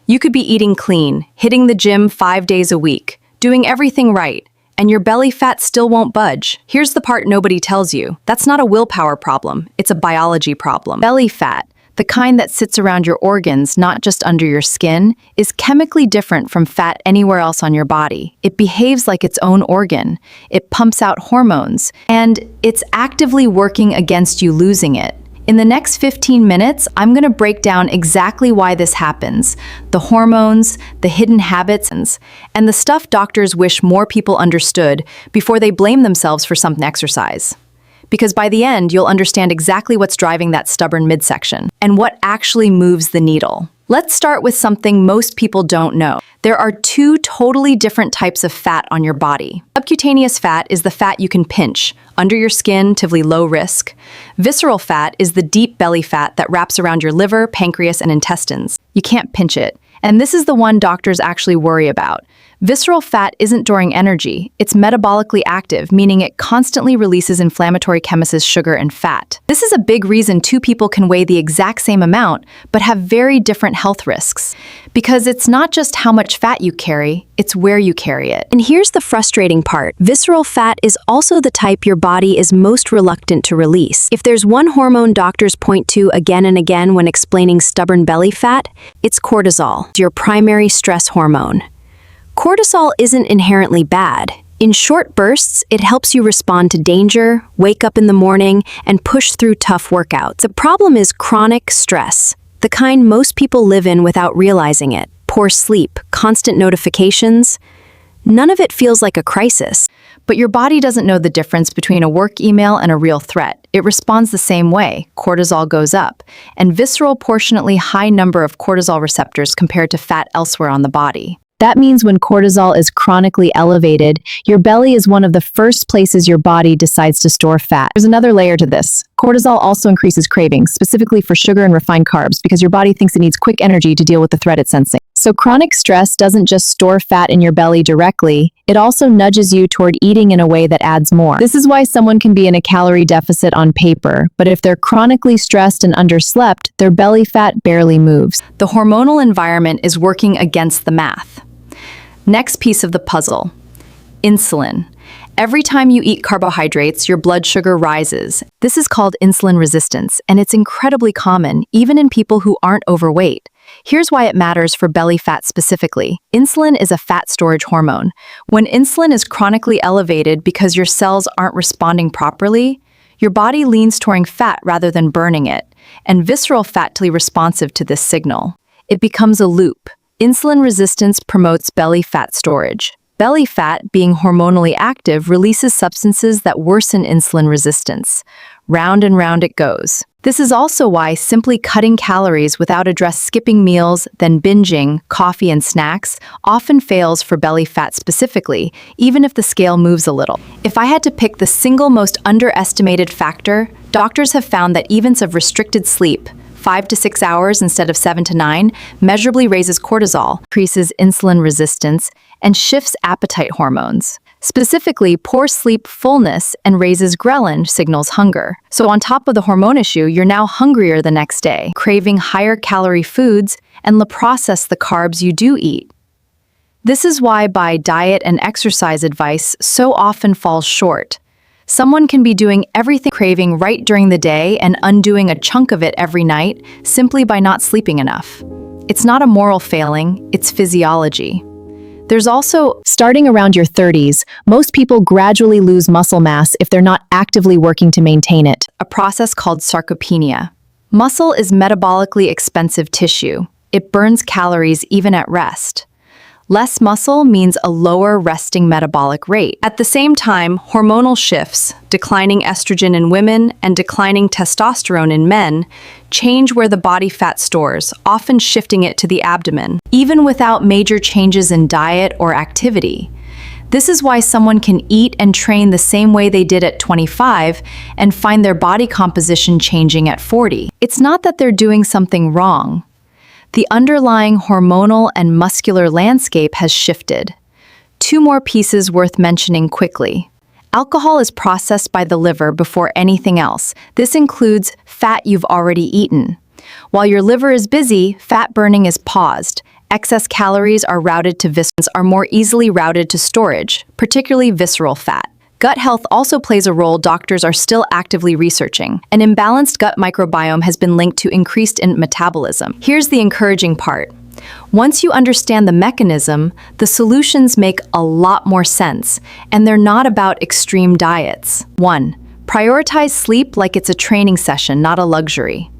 You could be eating clean, hitting the gym 5 days a week, doing everything right, and your belly fat still won't budge. Here's the part nobody tells you. That's not a willpower problem, it's a biology problem. Belly fat, the kind that sits around your organs, not just under your skin, is chemically different from fat anywhere else on your body. It behaves like its own organ. It pumps out hormones, and it's actively working against you losing it. In the next 15 minutes, I'm going to break down exactly why this happens, the hormones, the hidden habits, and the stuff doctors wish more people understood before they blame themselves for some exercise. Because by the end, you'll understand exactly what's driving that stubborn midsection and what actually moves the needle. Let's start with something most people don't know. There are two totally different types of fat on your body. Subcutaneous fat is the fat you can pinch, under your skin, relatively low risk. Visceral fat is the deep belly fat that wraps around your liver, pancreas, and intestines. You can't pinch it. And this is the one doctors actually worry about. Visceral fat isn't storing energy, it's metabolically active, meaning it constantly releases inflammatory chemicals, sugar, and fat. This is a big reason two people can weigh the exact same amount, but have very different health risks. Because it's not just how much fat you carry, it's where you carry it. And here's the frustrating part. Visceral fat is also the type your body is most reluctant to release. If there's one hormone doctors point to again and again when explaining stubborn belly fat, it's cortisol, your primary stress hormone. Cortisol isn't inherently bad. In short bursts, it helps you respond to danger, wake up in the morning, and push through tough workouts. The problem is chronic stress, the kind most people live in without realizing it. Poor sleep, constant notifications. None of it feels like a crisis. But your body doesn't know the difference between a work email and a real threat. It responds the same way. Cortisol goes up, and visceral proportionately high number of cortisol receptors compared to fat elsewhere on the body. That means when cortisol is chronically elevated, your belly is one of the first places your body decides to store fat. There's another layer to this. Cortisol also increases cravings, specifically for sugar and refined carbs, because your body thinks it needs quick energy to deal with the threat it's sensing. So chronic stress doesn't just store fat in your belly directly, it also nudges you toward eating in a way that adds more. This is why someone can be in a calorie deficit on paper, but if they're chronically stressed and underslept, their belly fat barely moves. The hormonal environment is working against the math. Next piece of the puzzle, insulin. Every time you eat carbohydrates, your blood sugar rises. This is called insulin resistance, and it's incredibly common, even in people who aren't overweight. Here's why it matters for belly fat specifically. Insulin is a fat storage hormone. When insulin is chronically elevated because your cells aren't responding properly, your body leans storing fat rather than burning it, and visceral fatly responsive to this signal. It becomes a loop. Insulin resistance promotes belly fat storage. Belly fat, being hormonally active, releases substances that worsen insulin resistance. Round and round it goes. This is also why simply cutting calories without skipping meals, then binging, coffee and snacks, often fails for belly fat specifically, even if the scale moves a little. If I had to pick the single most underestimated factor, doctors have found that even of restricted sleep, 5 to 6 hours instead of 7 to 9, measurably raises cortisol, increases insulin resistance, and shifts appetite hormones. Specifically, poor sleep fullness and raises Ghrelin signals hunger. So on top of the hormone issue, you're now hungrier the next day, craving higher calorie foods and process the carbs you do eat. This is why diet and exercise advice so often falls short. Someone can be doing everything craving right during the day and undoing a chunk of it every night simply by not sleeping enough. It's not a moral failing, it's physiology. There's also, starting around your 30s, most people gradually lose muscle mass if they're not actively working to maintain it. A process called sarcopenia. Muscle is metabolically expensive tissue. It burns calories even at rest. Less muscle means a lower resting metabolic rate. At the same time, hormonal shifts, declining estrogen in women and declining testosterone in men, change where the body fat stores, often shifting it to the abdomen, even without major changes in diet or activity. This is why someone can eat and train the same way they did at 25 and find their body composition changing at 40. It's not that they're doing something wrong. The underlying hormonal and muscular landscape has shifted. Two more pieces worth mentioning quickly. Alcohol is processed by the liver before anything else. This includes fat you've already eaten. While your liver is busy, fat burning is paused, Excess calories are routed to viscerals are more easily routed to storage, particularly visceral fat. Gut health also plays a role doctors are still actively researching. An imbalanced gut microbiome has been linked to increased metabolism. Here's the encouraging part. Once you understand the mechanism, the solutions make a lot more sense, and they're not about extreme diets. 1. Prioritize sleep like it's a training session, not a luxury.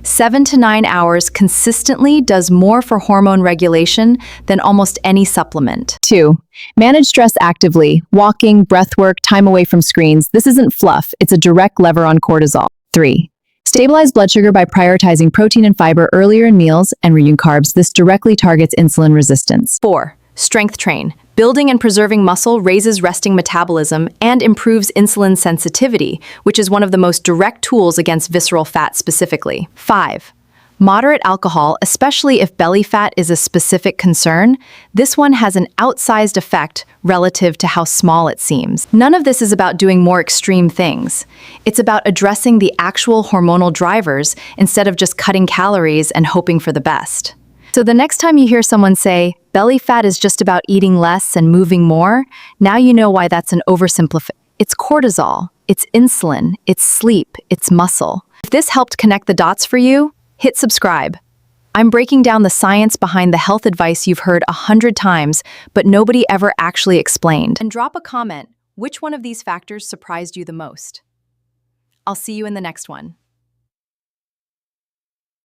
7 to 9 hours consistently does more for hormone regulation than almost any supplement. 2. Manage stress actively. Walking, breathwork, time away from screens. This isn't fluff, it's a direct lever on cortisol. 3. Stabilize blood sugar by prioritizing protein and fiber earlier in meals and reducing carbs. This directly targets insulin resistance. 4. Strength train. Building and preserving muscle raises resting metabolism and improves insulin sensitivity, which is one of the most direct tools against visceral fat specifically. 5. Moderate alcohol, especially if belly fat is a specific concern. This one has an outsized effect relative to how small it seems. None of this is about doing more extreme things. It's about addressing the actual hormonal drivers instead of just cutting calories and hoping for the best. So the next time you hear someone say, belly fat is just about eating less and moving more, now you know why that's an oversimplification. It's cortisol, it's insulin, it's sleep, it's muscle. If this helped connect the dots for you, hit subscribe. I'm breaking down the science behind the health advice you've heard 100 times, but nobody ever actually explained. And drop a comment, which one of these factors surprised you the most? I'll see you in the next one.